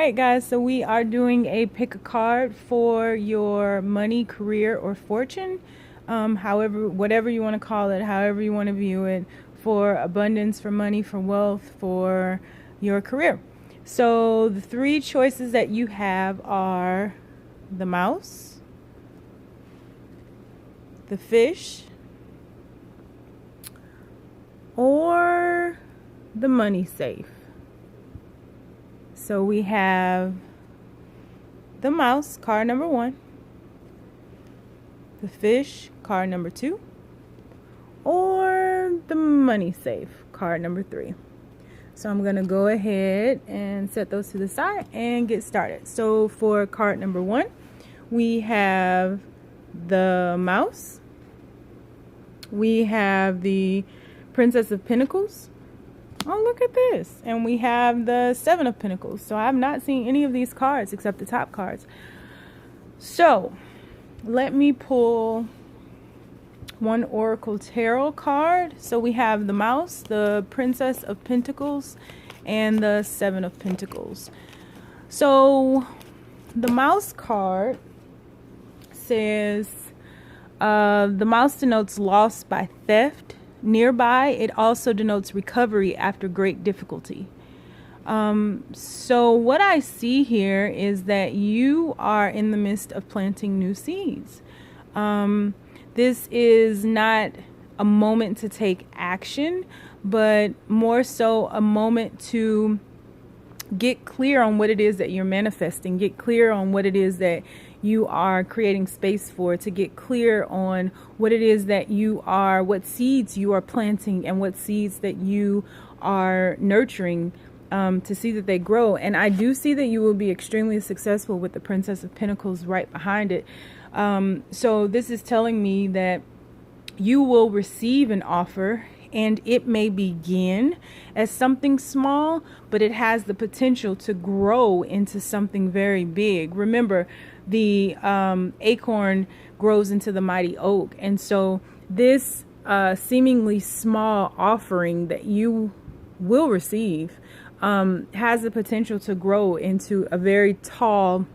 right, guys, so we are doing a pick a card for your money, career, or fortune. However, whatever you want to call it, however you want to view it, for abundance, for money, for wealth, for your career. So the three choices that you have are the mouse, the fish, or the money safe. So we have the mouse, card number 1, the fish, card number 2, or the money safe, card number 3. So I'm going to go ahead and set those to the side and get started. So for card number 1, we have the mouse, we have the Princess of Pentacles. Oh, look at this. And we have the 7 of Pentacles. So I've not seen any of these cards except the top cards. So let me pull one Oracle Tarot card. So we have the mouse, the Princess of Pentacles, and the 7 of Pentacles. So the mouse card says the mouse denotes loss by theft. Nearby, it also denotes recovery after great difficulty. So what I see here is that you are in the midst of planting new seeds. This is not a moment to take action, but more so a moment to get clear on what it is that you're manifesting, get clear on what it is that you are creating space for, to get clear on what it is that you are, what seeds you are planting and what seeds that you are nurturing, to see that they grow. And I do see that you will be extremely successful with the Princess of Pentacles right behind it. So this is telling me that you will receive an offer, and it may begin as something small, but it has the potential to grow into something very big. Remember, the acorn grows into the mighty oak. And so this seemingly small offering that you will receive has the potential to grow into a very tall,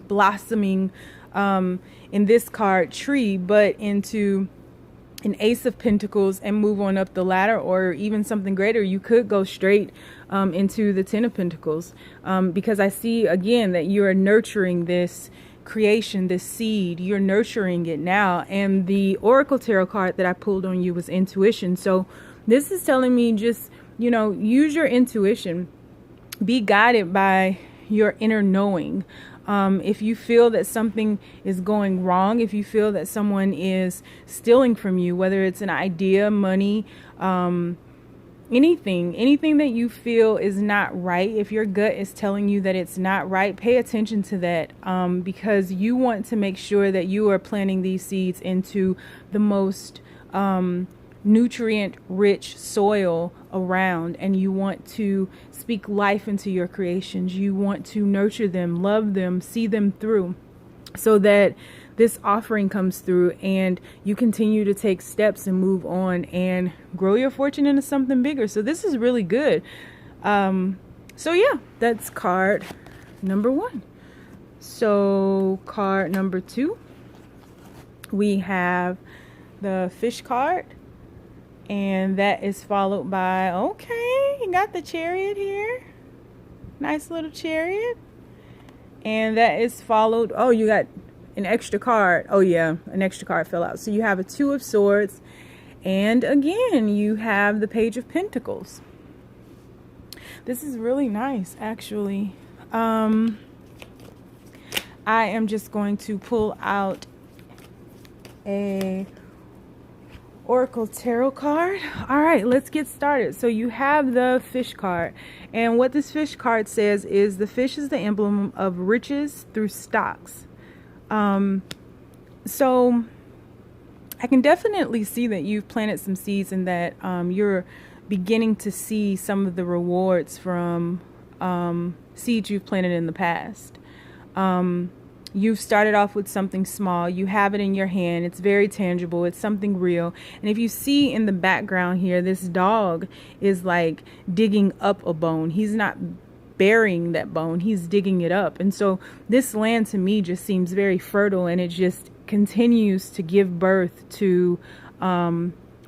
blossoming, in this card, tree, but into an Ace of Pentacles and move on up the ladder, or even something greater. You could go straight into the 10 of Pentacles, because I see again that you are nurturing this creation, this seed. You're nurturing it now. And the Oracle Tarot card that I pulled on you was intuition. So this is telling me just, use your intuition, be guided by your inner knowing. If you feel that something is going wrong, if you feel that someone is stealing from you, whether it's an idea, money, anything that you feel is not right, if your gut is telling you that it's not right, pay attention to that, because you want to make sure that you are planting these seeds into the most nutrient rich soil around, and you want to speak life into your creations. You want to nurture them, love them, see them through, so that this offering comes through and you continue to take steps and move on and grow your fortune into something bigger. So this is really good. So yeah, that's card number 1. So card number 2, we have the fish card, and that is followed by, okay, you got the Chariot here. Nice little Chariot. And that is followed, oh, you got an extra card. Oh yeah, an extra card fell out. So you have a 2 of Swords, and again you have the Page of Pentacles. This is really nice, actually. I am just going to pull out a Oracle Tarot card. All right, let's get started. So you have the fish card, and what this fish card says is the fish is the emblem of riches through stocks. So I can definitely see that you've planted some seeds, and that you're beginning to see some of the rewards from seeds you've planted in the past. You've started off with something small. You have it in your hand. It's very tangible. It's something real. And if you see in the background here, this dog is like digging up a bone. He's not burying that bone. He's digging it up. And so this land to me just seems very fertile, and it just continues to give birth to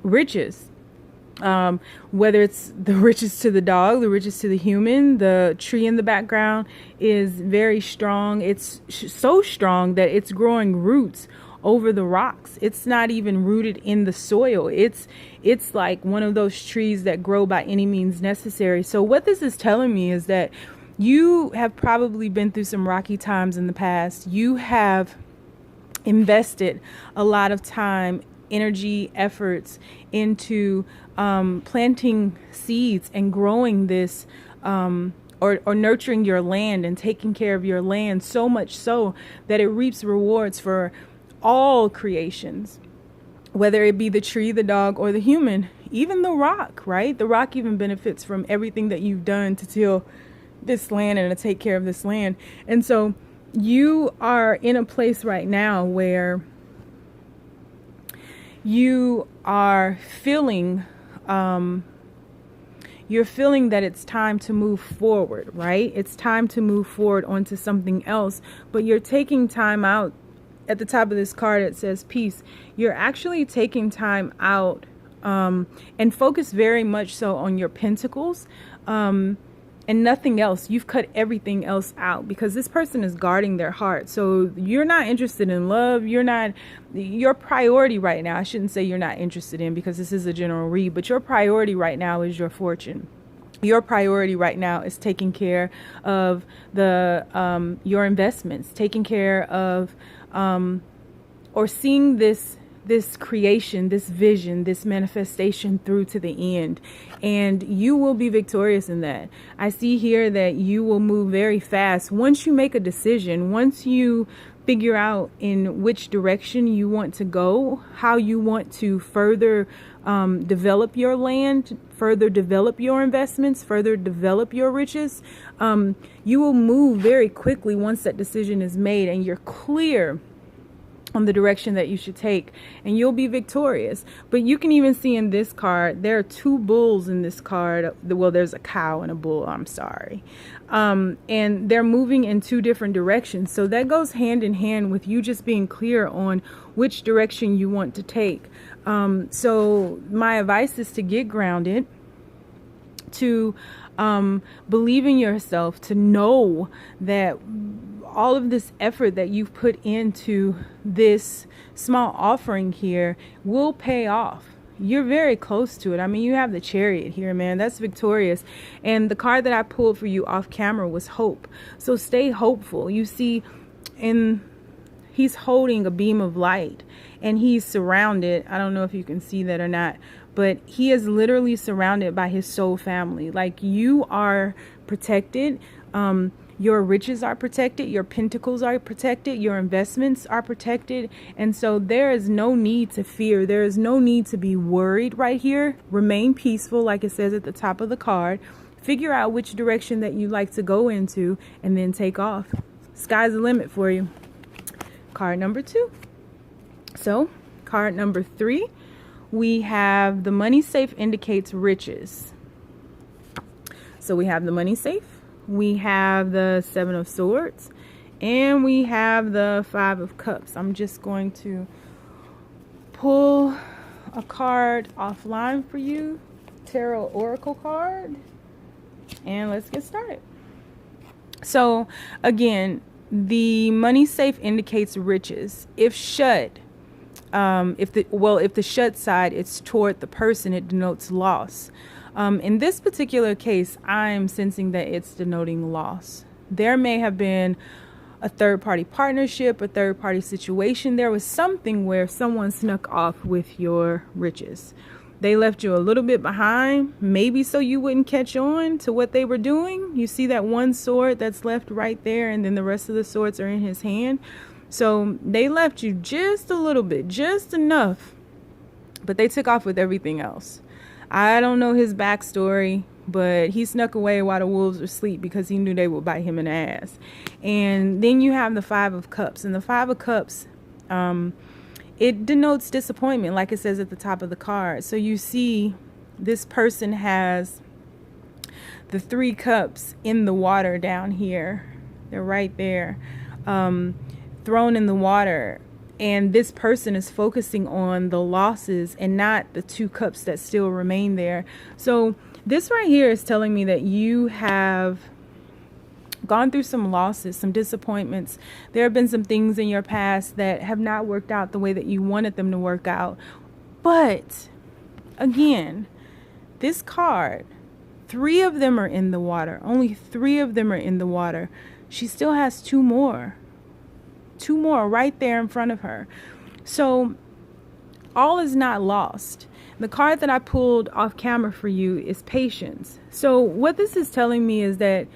riches. Whether it's the riches to the dog, the riches to the human. The tree in the background is very strong. It's so strong that it's growing roots over the rocks. It's not even rooted in the soil. It's like one of those trees that grow by any means necessary. So what this is telling me is that you have probably been through some rocky times in the past. You have invested a lot of time, energy, efforts into planting seeds and growing this or nurturing your land and taking care of your land, so much so that it reaps rewards for all creations, whether it be the tree, the dog, or the human, even the rock, right? The rock even benefits from everything that you've done to till this land and to take care of this land. And so you are in a place right now where you are feeling you're feeling that it's time to move forward, right? It's time to move forward onto something else, but you're taking time out. At the top of this card, it says peace. You're actually taking time out and focus very much so on your pentacles and nothing else. You've cut everything else out because this person is guarding their heart. So you're not interested in love. You're not, your priority right now, I shouldn't say you're not interested in, because this is a general read, but your priority right now is your fortune. Your priority right now is taking care of the your investments, taking care of or seeing this creation, this vision, this manifestation through to the end. And you will be victorious in that. I see here that you will move very fast. Once you make a decision, once you figure out in which direction you want to go, how you want to further develop your land, further develop your investments, further develop your riches, you will move very quickly once that decision is made and you're clear on the direction that you should take, and you'll be victorious. But you can even see in this card, there are two bulls in this card. Well, there's a cow and a bull, I'm sorry. And they're moving in two different directions. So that goes hand in hand with you just being clear on which direction you want to take. So my advice is to get grounded, to believe in yourself, to know that all of this effort that you've put into this small offering here will pay off. You're very close to it. I mean, you have the Chariot here, man. That's victorious. And the card that I pulled for you off camera was hope. So stay hopeful. You see, he's holding a beam of light and he's surrounded. I don't know if you can see that or not, but he is literally surrounded by his soul family. Like, you are protected. Your riches are protected. Your pentacles are protected. Your investments are protected. And so there is no need to fear. There is no need to be worried right here. Remain peaceful, like it says at the top of the card. Figure out which direction that you like to go into and then take off. Sky's the limit for you. Card number 2. So card number 3, we have the money safe indicates riches. So we have the money safe. We have the 7 of Swords, and we have the 5 of Cups. I'm just going to pull a card offline for you, Tarot Oracle card, and let's get started. So again, the money safe indicates riches. If shut, if the shut side, it's toward the person, it denotes loss. In this particular case, I'm sensing that it's denoting loss. There may have been a third-party partnership, a third-party situation. There was something where someone snuck off with your riches. They left you a little bit behind, maybe so you wouldn't catch on to what they were doing. You see that one sword that's left right there, and then the rest of the swords are in his hand. So they left you just a little bit, just enough, but they took off with everything else. I don't know his backstory, but he snuck away while the wolves were asleep because he knew they would bite him in the ass. And then you have the 5 of Cups. And the 5 of Cups, it denotes disappointment, like it says at the top of the card. So you see this person has the 3 cups in the water down here. They're right there, thrown in the water. And this person is focusing on the losses and not the 2 cups that still remain there. So this right here is telling me that you have gone through some losses, some disappointments. There have been some things in your past that have not worked out the way that you wanted them to work out. But again, this card, 3 of them are in the water. Only 3 of them are in the water. She still has 2 more. 2 more right there in front of her. So all is not lost. The card that I pulled off camera for you is patience. So what this is telling me is that,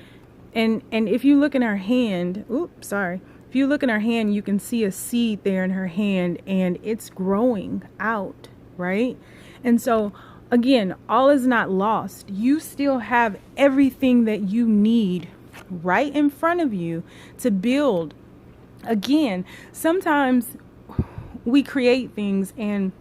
and if you look in her hand, if you look in her hand, you can see a seed there in her hand, and it's growing out, right? And so again, all is not lost. You still have everything that you need right in front of you to build. Again, sometimes we create things and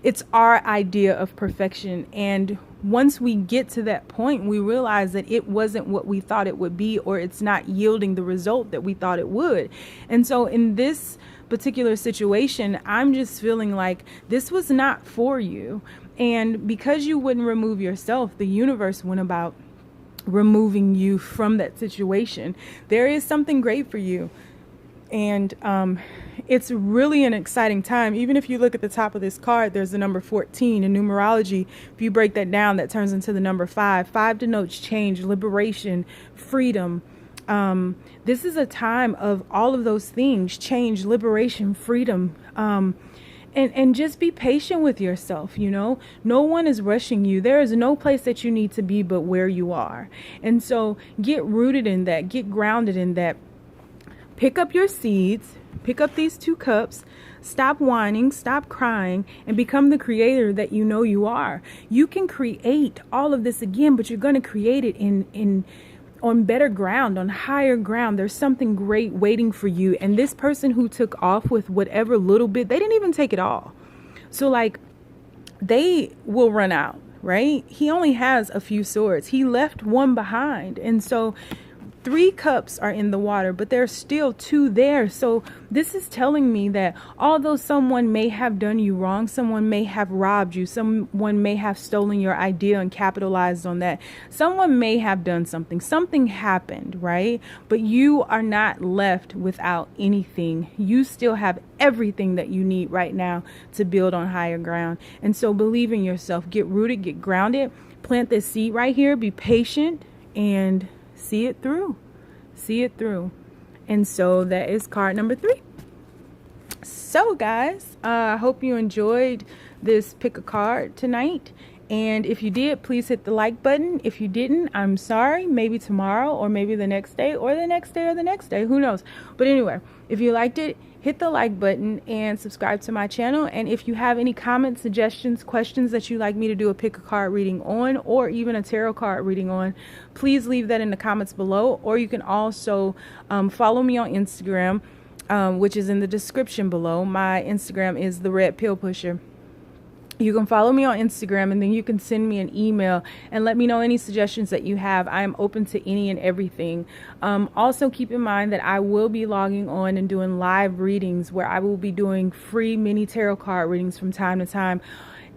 it's our idea of perfection, and once we get to that point, we realize that it wasn't what we thought it would be, or it's not yielding the result that we thought it would. And so in this particular situation, I'm just feeling like this was not for you. And because you wouldn't remove yourself, the universe went about removing you from that situation. There is something great for you. And it's really an exciting time. Even if you look at the top of this card, there's the number 14 in numerology. If you break that down, that turns into the number 5. 5 denotes change, liberation, freedom. This is a time of all of those things: change, liberation, freedom. And just be patient with yourself. You know, no one is rushing you. There is no place that you need to be but where you are. And so get rooted in that, get grounded in that. Pick up your seeds, pick up these 2 cups, stop whining, stop crying, and become the creator that you know you are. You can create all of this again, but you're going to create it on better ground, on higher ground. There's something great waiting for you. And this person who took off with whatever little bit, they didn't even take it all. So like, they will run out, right? He only has a few swords. He left 1 behind. And so 3 cups are in the water, but there's still 2 there. So this is telling me that although someone may have done you wrong, someone may have robbed you, someone may have stolen your idea and capitalized on that, someone may have done something happened, right? But you are not left without anything. You still have everything that you need right now to build on higher ground. And so believe in yourself, get rooted, get grounded, plant this seed right here, be patient, and see it through. See it through. And so that is card number 3. So guys, I hope you enjoyed this pick a card tonight. And if you did, please hit the like button. If you didn't, I'm sorry. Maybe tomorrow, or maybe the next day, or the next day, or the next day. Who knows? But anyway, if you liked it, hit the like button and subscribe to my channel. And if you have any comments, suggestions, questions that you'd like me to do a pick a card reading on, or even a tarot card reading on, please leave that in the comments below. Or you can also follow me on Instagram, which is in the description below. My Instagram is the Red Pill Pusher. You can follow me on Instagram, and then you can send me an email and let me know any suggestions that you have. I am open to any and everything. Also keep in mind that I will be logging on and doing live readings, where I will be doing free mini tarot card readings from time to time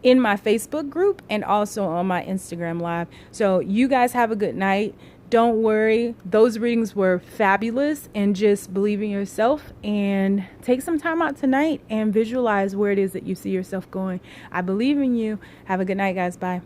in my Facebook group and also on my Instagram live. So you guys have a good night. Don't worry, those readings were fabulous, and just believe in yourself and take some time out tonight and visualize where it is that you see yourself going. I believe in you. Have a good night, guys. Bye.